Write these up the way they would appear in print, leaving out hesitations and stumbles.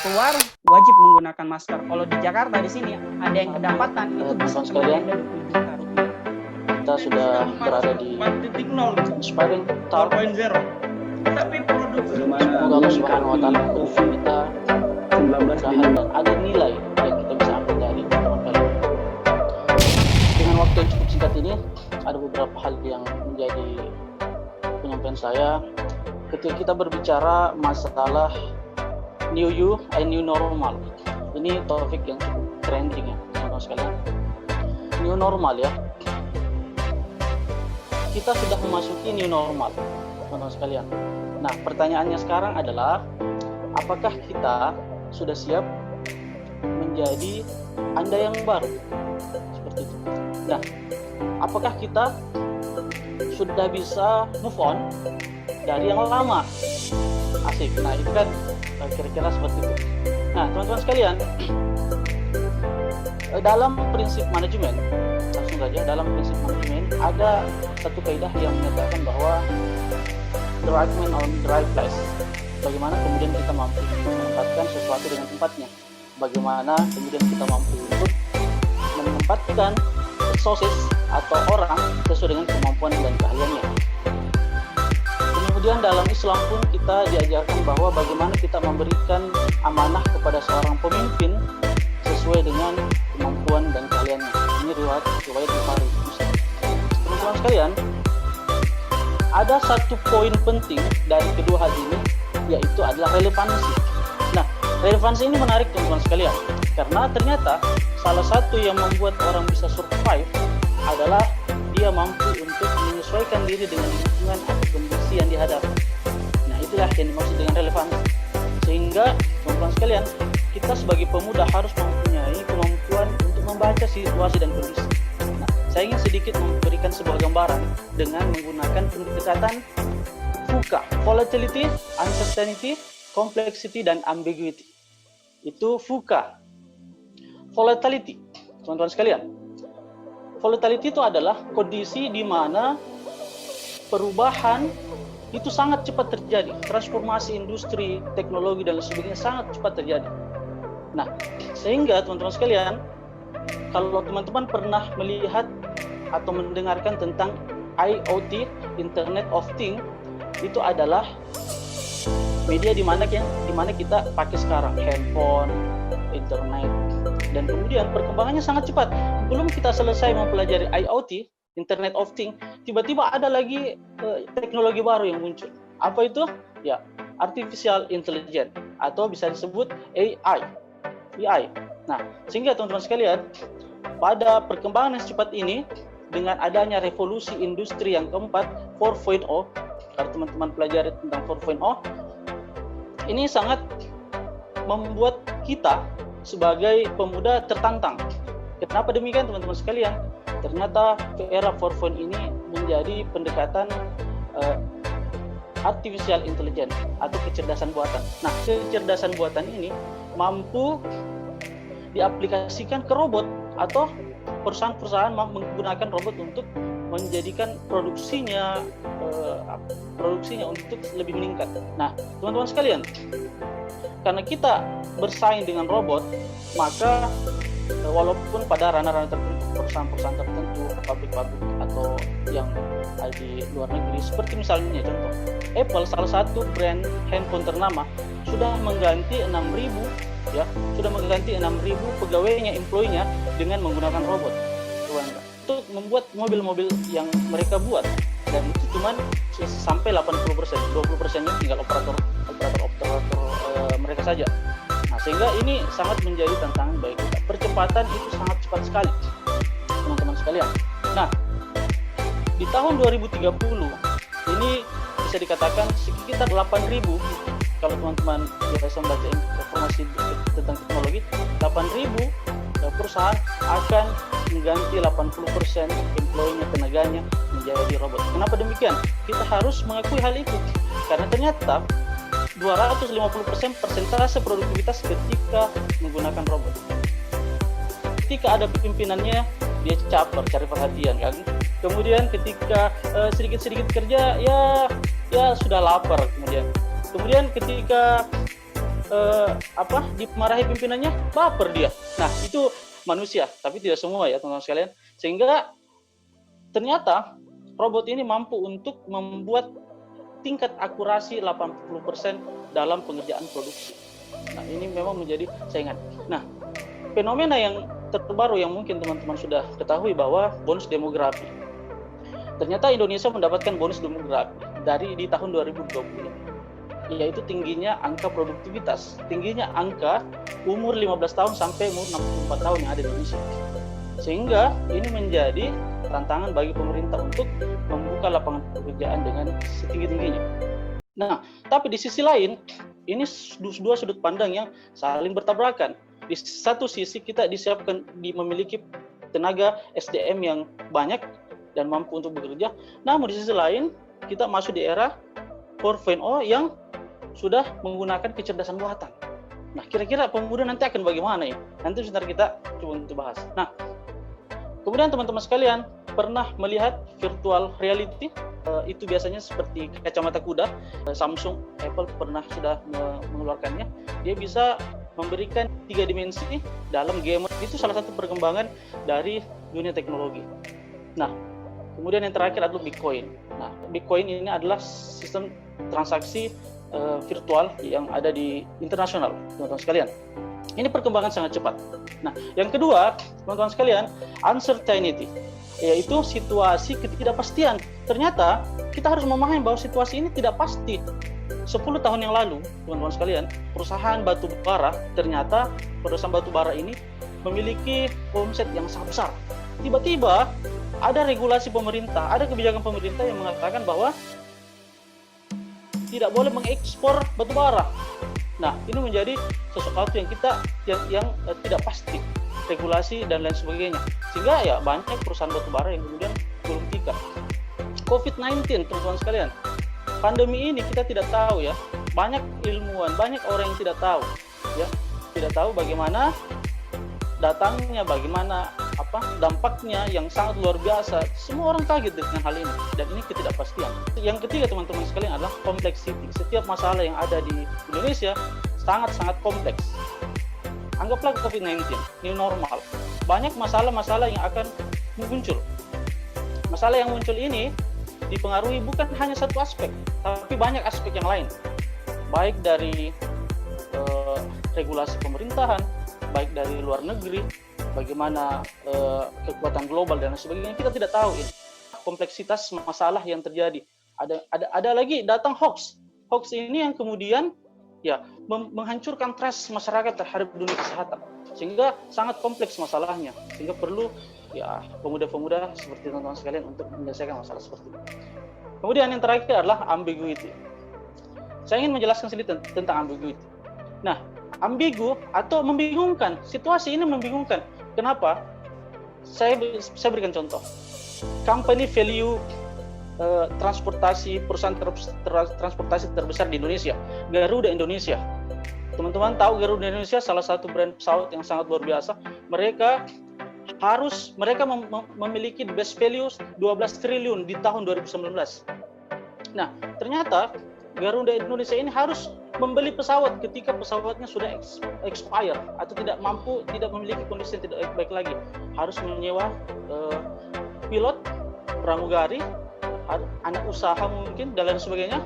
keluar wajib menggunakan masker. Kalau di Jakarta di sini ada yang kedapatan itu bisa sekalian, 20 juta rupiah. Kita sudah berada di 4.0 Inspiring Talk. 4.0. Tapi produk Semoga Allah Subhanahu wa taala memberi kita kemudahan dan ada nilai yang kita bisa ambil dari teman kali. Dengan waktu yang cukup singkat ini, ada beberapa hal yang menjadi penyampaian saya ketika kita berbicara masalah new you and new normal. Ini topik yang cukup trending ya, teman-teman sekalian. New normal ya. Kita sudah memasuki new normal, teman-teman sekalian. Nah, pertanyaannya sekarang adalah apakah kita sudah siap menjadi Anda yang baru? Seperti itu. Nah, apakah kita sudah bisa move on dari yang lama? Asik. Nah, itu kan kira-kira seperti itu. Nah, teman-teman sekalian, dalam prinsip manajemen, langsung saja dalam prinsip manajemen ada satu kaidah yang menyatakan bahwa the right man on the right place. Bagaimana kemudian kita mampu menempatkan sesuatu dengan tempatnya. Bagaimana kemudian kita mampu untuk menempatkan resources atau orang sesuai dengan kemampuan dan keahliannya. Kemudian dalam Islam pun kita diajarkan bahwa bagaimana kita memberikan amanah kepada seorang pemimpin sesuai dengan kemampuan dan keahliannya. Ini riwayat Bukhari. Teman-teman sekalian, ada satu poin penting dari kedua hal ini, yaitu adalah relevansi. Nah, relevansi ini menarik teman-teman sekalian, karena ternyata salah satu yang membuat orang bisa survive adalah dia mampu untuk menyesuaikan diri dengan lingkungan atau kondisi yang dihadapi. Nah, itulah yang dimaksud dengan relevansi. Sehingga teman-teman sekalian, kita sebagai pemuda harus mempunyai kemampuan untuk membaca situasi dan kondisi. Nah, saya ingin sedikit memberikan sebuah gambaran dengan menggunakan pendekatan VUCA, volatility, uncertainty, complexity, dan ambiguity. Itu VUCA. Volatility, teman-teman sekalian. Volatility itu adalah kondisi di mana perubahan itu sangat cepat terjadi. Transformasi industri, teknologi, dan sebagainya sangat cepat terjadi. Nah, sehingga teman-teman sekalian, kalau teman-teman pernah melihat atau mendengarkan tentang IoT, Internet of Things, itu adalah media di mana kita pakai sekarang, handphone, internet, dan kemudian perkembangannya sangat cepat. Belum kita selesai mempelajari IoT, Internet of Things, tiba-tiba ada lagi teknologi baru yang muncul. Apa itu? Ya, Artificial Intelligence, atau bisa disebut AI. Nah, sehingga teman-teman sekalian, pada perkembangan yang cepat ini, dengan adanya revolusi industri yang keempat, 4.0, kalau teman-teman pelajari tentang 4.0, ini sangat membuat kita sebagai pemuda tertantang. Kenapa demikian teman-teman sekalian? Ternyata ke era 4.0 ini menjadi pendekatan artificial intelligence atau kecerdasan buatan. Nah, kecerdasan buatan ini mampu diaplikasikan ke robot atau perusahaan-perusahaan menggunakan robot untuk menjadikan produksinya untuk lebih meningkat. Nah, teman-teman sekalian, karena kita bersaing dengan robot, maka walaupun pada ranah-ranah tertentu, perusahaan-perusahaan tertentu, pabrik-pabrik atau yang ada di luar negeri, seperti misalnya contoh Apple, salah satu brand handphone ternama, sudah mengganti 6.000 pegawainya, employee-nya dengan menggunakan robot. Untuk membuat mobil-mobil yang mereka buat, dan itu cuma sampai 80%, 20%-nya tinggal operator mereka saja. Nah, sehingga ini sangat menjadi tantangan bagi kita. Percepatan itu sangat cepat sekali, teman-teman sekalian. Nah, di tahun 2030 ini bisa dikatakan sekitar 8.000, kalau teman-teman biasa membaca informasi tentang teknologi, 8.000 perusahaan akan mengganti 80% employee-nya, tenaganya menjadi robot. Kenapa demikian? Kita harus mengakui hal itu, karena ternyata 250% persentase produktivitas ketika menggunakan robot. Ketika ada pimpinannya, dia caper, cari perhatian kan. Kemudian ketika sedikit-sedikit kerja, ya sudah lapar. Kemudian ketika dimarahi pimpinannya, baper dia. Nah, itu manusia, tapi tidak semua ya teman-teman sekalian. Sehingga ternyata robot ini mampu untuk membuat tingkat akurasi 80% dalam pengerjaan produksi. Nah, ini memang menjadi saingan. Nah, fenomena yang terbaru yang mungkin teman-teman sudah ketahui bahwa bonus demografi. Ternyata Indonesia mendapatkan bonus demografi di tahun 2020. Yaitu tingginya angka produktivitas, tingginya angka umur 15 tahun sampai umur 64 tahun yang ada di Indonesia. Sehingga ini menjadi tantangan bagi pemerintah untuk membuka lapangan pekerjaan dengan setinggi-tingginya. Nah, tapi di sisi lain, ini dua sudut pandang yang saling bertabrakan. Di satu sisi kita memiliki tenaga SDM yang banyak dan mampu untuk bekerja, namun di sisi lain kita masuk di era 4.0 yang sudah menggunakan kecerdasan buatan. Nah, kira-kira pemuda nanti akan bagaimana ya? Nanti sebentar kita coba untuk bahas. Nah, kemudian teman-teman sekalian pernah melihat virtual reality? Itu biasanya seperti kacamata kuda. Samsung, Apple sudah mengeluarkannya. Dia bisa memberikan 3 dimensi dalam game. Itu salah satu perkembangan dari dunia teknologi. Nah, kemudian yang terakhir adalah Bitcoin. Nah, Bitcoin ini adalah sistem transaksi virtual yang ada di internasional, teman-teman sekalian. Ini perkembangan sangat cepat. Nah, yang kedua, teman-teman sekalian, uncertainty, yaitu situasi ketidakpastian. Ternyata kita harus memahami bahwa situasi ini tidak pasti. 10 tahun yang lalu, teman-teman sekalian, perusahaan batu bara ini memiliki omset yang sangat besar. Tiba-tiba ada regulasi pemerintah, ada kebijakan pemerintah yang mengatakan bahwa tidak boleh mengekspor batu bara. Nah, ini menjadi sesuatu yang tidak pasti, regulasi dan lain sebagainya. Sehingga ya banyak perusahaan batu bara yang kemudian gulung tikar. COVID-19, teman-teman sekalian, pandemi ini kita tidak tahu ya. Banyak ilmuwan, banyak orang yang tidak tahu ya, tidak tahu bagaimana datangnya, bagaimana dampaknya yang sangat luar biasa. Semua orang kaget dengan hal ini, dan ini ketidakpastian. Yang ketiga, teman-teman sekalian, adalah complexity. Setiap masalah yang ada di Indonesia sangat-sangat kompleks. Anggaplah COVID-19, new normal. Banyak masalah-masalah yang akan muncul. Masalah yang muncul ini dipengaruhi bukan hanya satu aspek, tapi banyak aspek yang lain. Baik dari regulasi pemerintahan, baik dari luar negeri, bagaimana kekuatan global dan sebagainya, kita tidak tahu ini. Kompleksitas masalah yang terjadi. Ada lagi datang hoax. Hoax ini yang kemudian ya menghancurkan trust masyarakat terhadap dunia kesehatan. Sehingga sangat kompleks masalahnya. Sehingga perlu ya pemuda-pemuda seperti teman-teman sekalian untuk menyelesaikan masalah seperti ini. Kemudian yang terakhir adalah ambiguity. Saya ingin menjelaskan sedikit tentang ambiguity. Nah, ambigu atau membingungkan. Situasi ini membingungkan. Kenapa? Saya berikan contoh. Company value perusahaan transportasi terbesar di Indonesia, Garuda Indonesia. Teman-teman tahu Garuda Indonesia salah satu brand pesawat yang sangat luar biasa. Mereka memiliki best value 12 triliun di tahun 2019. Nah, ternyata Garuda Indonesia ini harus membeli pesawat ketika pesawatnya sudah expire atau tidak memiliki kondisi yang tidak baik lagi. Harus menyewa pilot, pramugari, anak usaha mungkin dan lain sebagainya.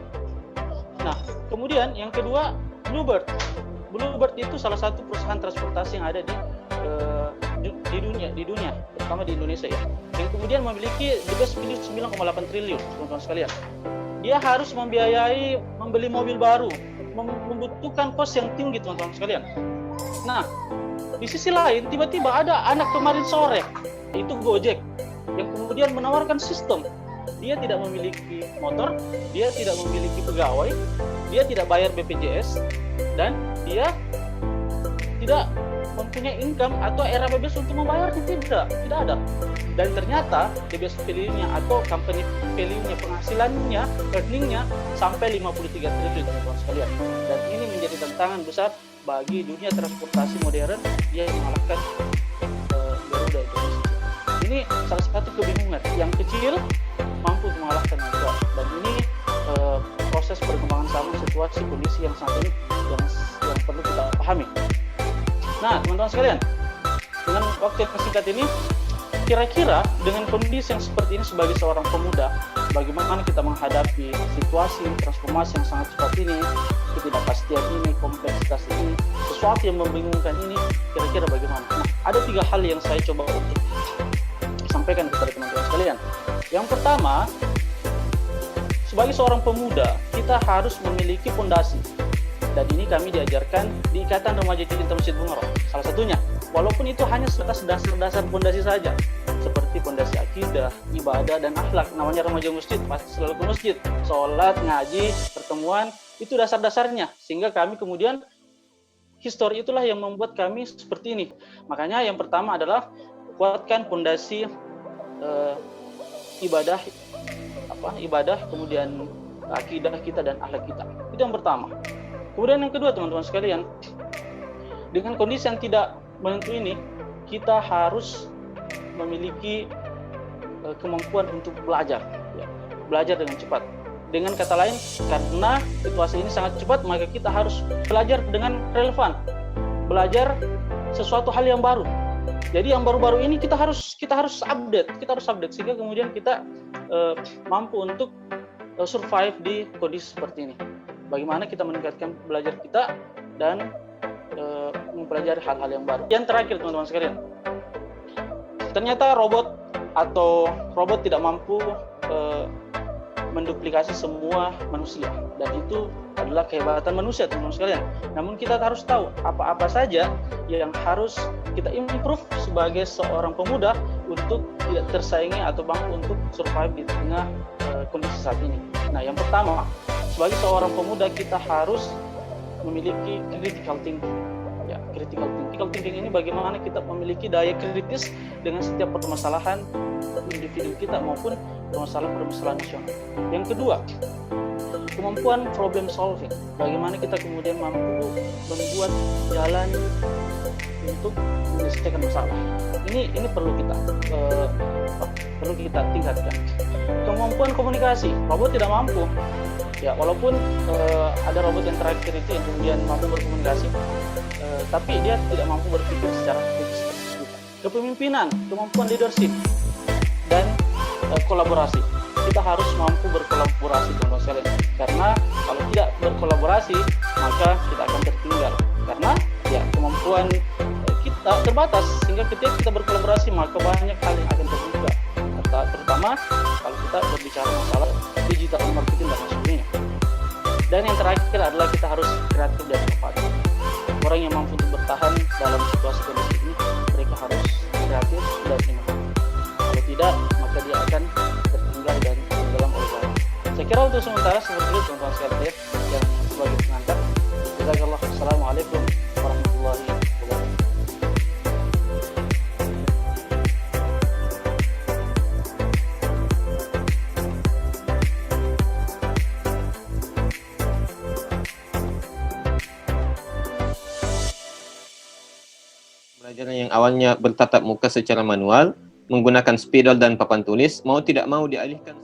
Nah, kemudian yang kedua, Bluebird. Bluebird itu salah satu perusahaan transportasi yang ada di dunia, terutama di Indonesia ya. Yang kemudian memiliki the best value 9,8 triliun, teman-teman sekalian. Dia harus membiayai membeli mobil baru, membutuhkan kos yang tinggi, teman-teman sekalian. Nah, di sisi lain tiba-tiba ada anak kemarin sore, itu Gojek, yang kemudian menawarkan sistem. Dia tidak memiliki motor, dia tidak memiliki pegawai, dia tidak bayar BPJS, dan dia tidak mempunyai income atau RAPBS untuk membayarnya, tidak ada. Dan ternyata DBS value-nya atau company value-nya, penghasilannya, earning-nya sampai 53 triliun, teman-teman sekalian. Dan ini menjadi tantangan besar bagi dunia transportasi modern yang mengalahkan Garuda Indonesia. Ini salah satu kebingungan. Yang kecil mampu mengalahkan yang besar. Dan ini proses perkembangan zaman situasi kondisi yang saat ini yang perlu kita pahami. Nah, teman-teman sekalian, dengan waktu yang singkat ini, kira-kira dengan kondisi yang seperti ini sebagai seorang pemuda, bagaimana kita menghadapi situasi transformasi yang sangat cepat ini, ketidakpastian ini, kompleksitas ini, sesuatu yang membingungkan ini, kira-kira bagaimana? Nah, ada 3 hal yang saya coba untuk sampaikan kepada teman-teman sekalian. Yang pertama, sebagai seorang pemuda, kita harus memiliki fondasi. Dan ini kami diajarkan di Ikatan Remaja Cinta Masjid Bunga Roh. Salah satunya, walaupun itu hanya sebatas dasar-dasar fondasi saja, seperti fondasi akidah, ibadah, dan akhlak. Namanya remaja masjid, pasti selalu ke masjid. Sholat, ngaji, pertemuan, itu dasar-dasarnya. Sehingga kami kemudian, histori itulah yang membuat kami seperti ini. Makanya yang pertama adalah kuatkan fondasi ibadah, kemudian akidah kita dan akhlak kita. Itu yang pertama. Kemudian yang kedua, teman-teman sekalian, dengan kondisi yang tidak menentu ini, kita harus memiliki kemampuan untuk belajar, ya. Belajar dengan cepat. Dengan kata lain, karena situasi ini sangat cepat, maka kita harus belajar dengan relevan, belajar sesuatu hal yang baru. Jadi yang baru-baru ini kita harus update, sehingga kemudian kita mampu untuk survive di kondisi seperti ini. Bagaimana kita meningkatkan belajar kita dan mempelajari hal-hal yang baru. Yang terakhir, teman-teman sekalian, ternyata robot tidak mampu menduplikasi semua manusia, dan itu adalah kehebatan manusia, teman-teman sekalian. Namun kita harus tahu apa-apa saja yang harus kita improve sebagai seorang pemuda untuk tidak tersaingi atau mampu untuk survive di tengah kondisi saat ini. Nah, yang pertama, sebagai seorang pemuda kita harus memiliki critical thinking. Ya, critical thinking ini bagaimana kita memiliki daya kritis dengan setiap permasalahan individu kita maupun permasalahan nasional. Yang kedua, kemampuan problem solving. Bagaimana kita kemudian mampu membuat jalan untuk menyelesaikan masalah. Ini perlu kita tingkatkan. Kemampuan komunikasi. Robot tidak mampu. Ya, walaupun ada robot yang terakhir itu yang kemudian mampu berkomunikasi, tapi dia tidak mampu berpikir secara kritis. Kepemimpinan, kemampuan leadership, dan kolaborasi. Kita harus mampu berkolaborasi, teman-teman sekalian. Karena kalau tidak berkolaborasi, maka kita akan tertinggal. Karena ya kemampuan kita terbatas, sehingga ketika kita berkolaborasi maka banyak hal yang akan terbuka. Terutama kalau kita berbicara masalah digital marketing dan sebagainya. Dan yang terakhir adalah kita harus kreatif dan inovatif. Orang yang mampu untuk bertahan dalam situasi kondisi ini, mereka harus kreatif dan inovatif. Kalau tidak, maka dia akan tertinggal dan tenggelam oleh zaman. Saya kira untuk sementara seperti itu, teman-teman sekalian, yang sebagai pengantar. Jazakallah. Assalamualaikum warahmatullahi wabarakatuh. Pelajaran yang awalnya bertatap muka secara manual, menggunakan spidol dan papan tulis, mau tidak mau dialihkan